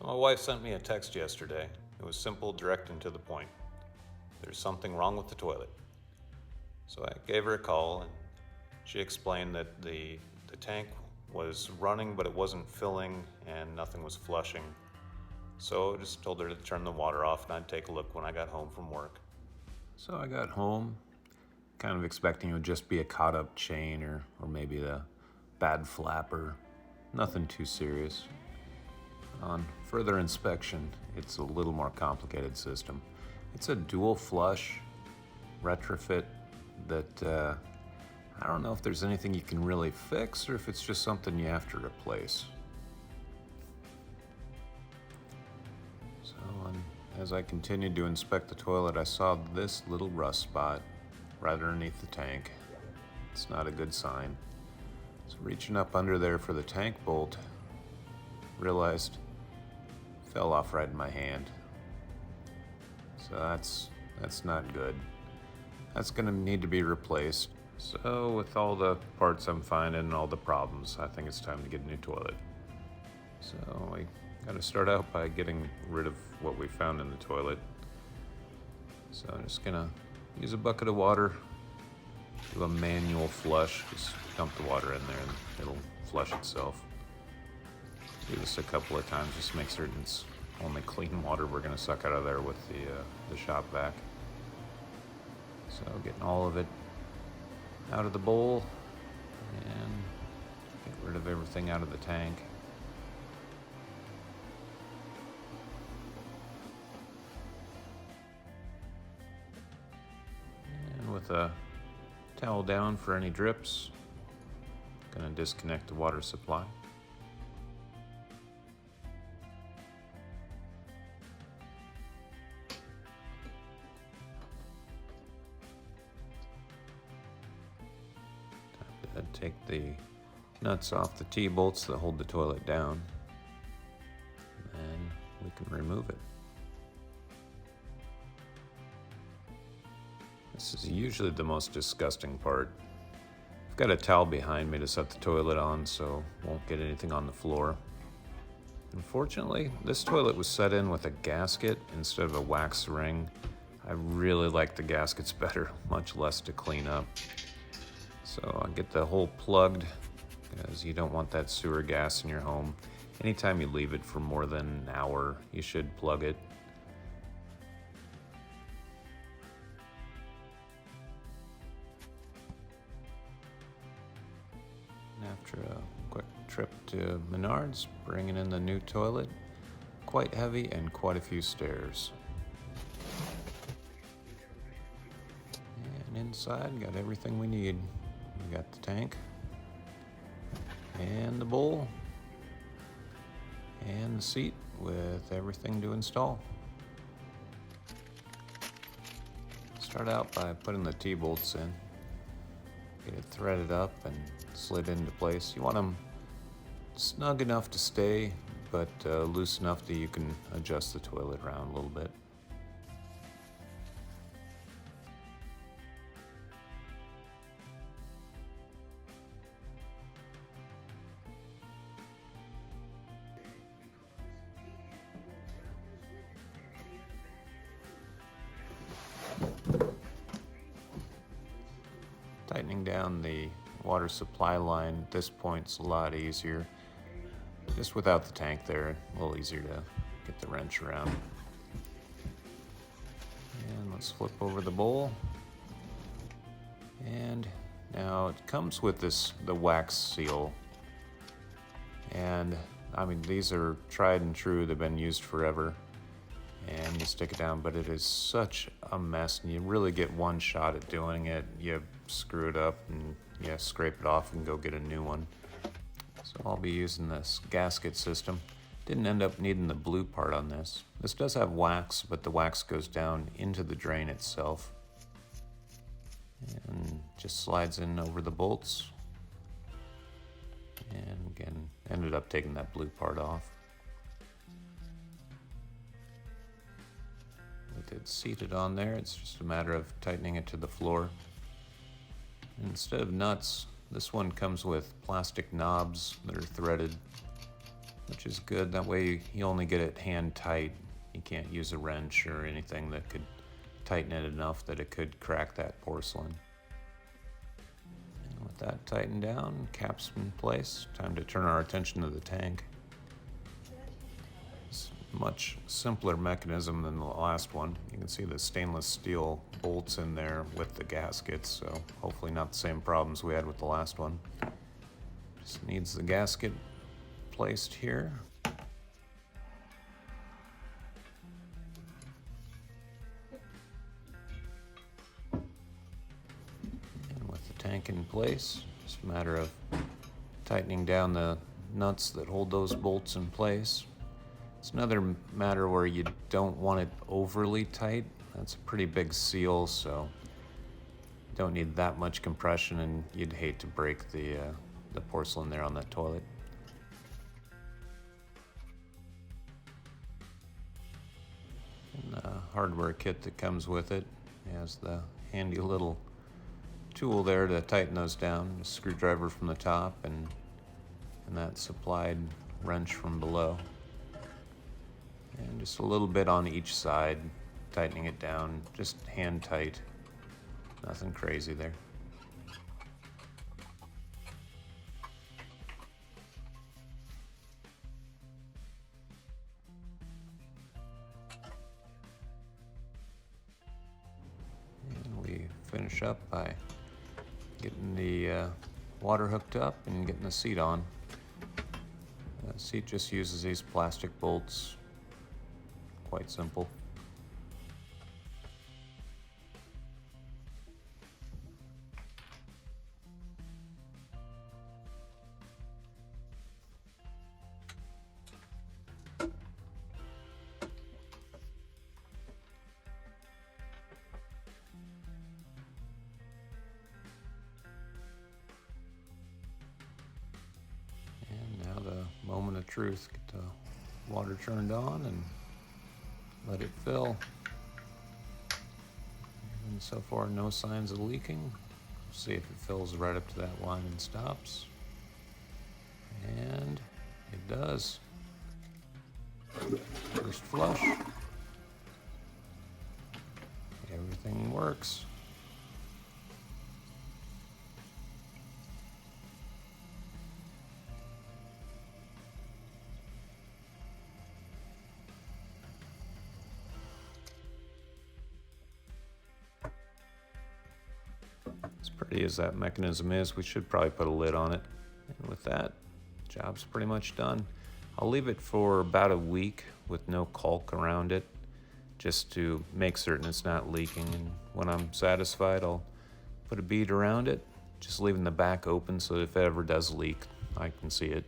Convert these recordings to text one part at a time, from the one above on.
So my wife sent me a text yesterday. It was simple, direct, and to the point. There's something wrong with the toilet. So I gave her a call, and she explained that the tank was running, but it wasn't filling, and nothing was flushing. So I just told her to turn the water off, and I'd take a look when I got home from work. So I got home, kind of expecting it would just be a caught up chain or maybe a bad flapper. Nothing too serious. On further inspection, it's a little more complicated system. It's a dual flush retrofit that I don't know if there's anything you can really fix or if it's just something you have to replace. So as I continued to inspect the toilet, I saw this little rust spot right underneath the tank. It's not a good sign. So reaching up under there for the tank bolt, realized it fell off right in my hand. So that's not good. That's gonna need to be replaced. So with all the parts I'm finding and all the problems, I think it's time to get a new toilet. So we gotta start out by getting rid of what we found in the toilet. So I'm just gonna use a bucket of water, do a manual flush, just dump the water in there and it'll flush itself. Do this a couple of times, just make certain it's only clean water we're gonna suck out of there with the shop vac. So getting all of it out of the bowl and get rid of everything out of the tank. And with a towel down for any drips, gonna disconnect the water supply. Take the nuts off the T-bolts that hold the toilet down, and we can remove it. This is usually the most disgusting part. I've got a towel behind me to set the toilet on so won't get anything on the floor. Unfortunately, this toilet was set in with a gasket instead of a wax ring. I really like the gaskets better, much less to clean up. So I'll get the hole plugged because you don't want that sewer gas in your home. Anytime you leave it for more than an hour, you should plug it. And after a quick trip to Menards, bringing in the new toilet, quite heavy and quite a few stairs. And inside, got everything we need. We got the tank, and the bowl, and the seat with everything to install. Start out by putting the T-bolts in. Get it threaded up and slid into place. You want them snug enough to stay, but loose enough that you can adjust the toilet around a little bit. Tightening down the water supply line at this point is a lot easier. Just without the tank there, a little easier to get the wrench around. And let's flip over the bowl. And now it comes with the wax seal. And I mean, these are tried and true, they've been used forever. And you stick it down, but it is such a mess, and you really get one shot at doing it. You screw it up and you scrape it off and go get a new one. So I'll be using this gasket system. Didn't end up needing the blue part on this. This does have wax, but the wax goes down into the drain itself and just slides in over the bolts. And again, ended up taking that blue part off. With it seated on there, it's just a matter of tightening it to the floor. And instead of nuts, this one comes with plastic knobs that are threaded which is good. That way you only get it hand tight. You can't use a wrench or anything that could tighten it enough that it could crack that porcelain. And with that tightened down, caps in place, time to turn our attention to the tank. It's a much simpler mechanism than the last one. You can see the stainless steel bolts in there with the gaskets, so hopefully not the same problems we had with the last one. Just needs the gasket placed here. And with the tank in place, it's a matter of tightening down the nuts that hold those bolts in place. It's another matter where you don't want it overly tight. That's a pretty big seal, so you don't need that much compression, and you'd hate to break the porcelain there on that toilet. And the hardware kit that comes with it has the handy little tool there to tighten those down. A screwdriver from the top and that supplied wrench from below. And just a little bit on each side, tightening it down, just hand tight. Nothing crazy there. And we finish up by getting the water hooked up and getting the seat on. The seat just uses these plastic bolts. Quite simple. And now the moment of truth. Get the water turned on and let it fill. And so far, no signs of leaking. See if it fills right up to that line and stops. And it does. First flush. Everything works. As pretty as that mechanism is, we should probably put a lid on it. And with that, job's pretty much done. I'll leave it for about a week with no caulk around it, just to make certain it's not leaking. And when I'm satisfied, I'll put a bead around it, just leaving the back open so if it ever does leak, I can see it.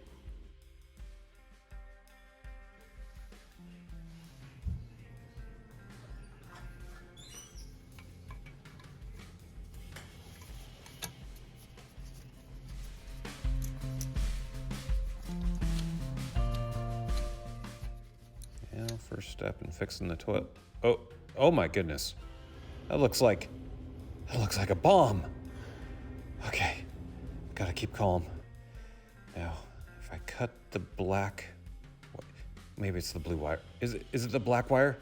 First step in fixing the toilet. Oh my goodness. That looks like a bomb. Okay, gotta keep calm. Now, if I cut the black, maybe it's the blue wire. Is it the black wire?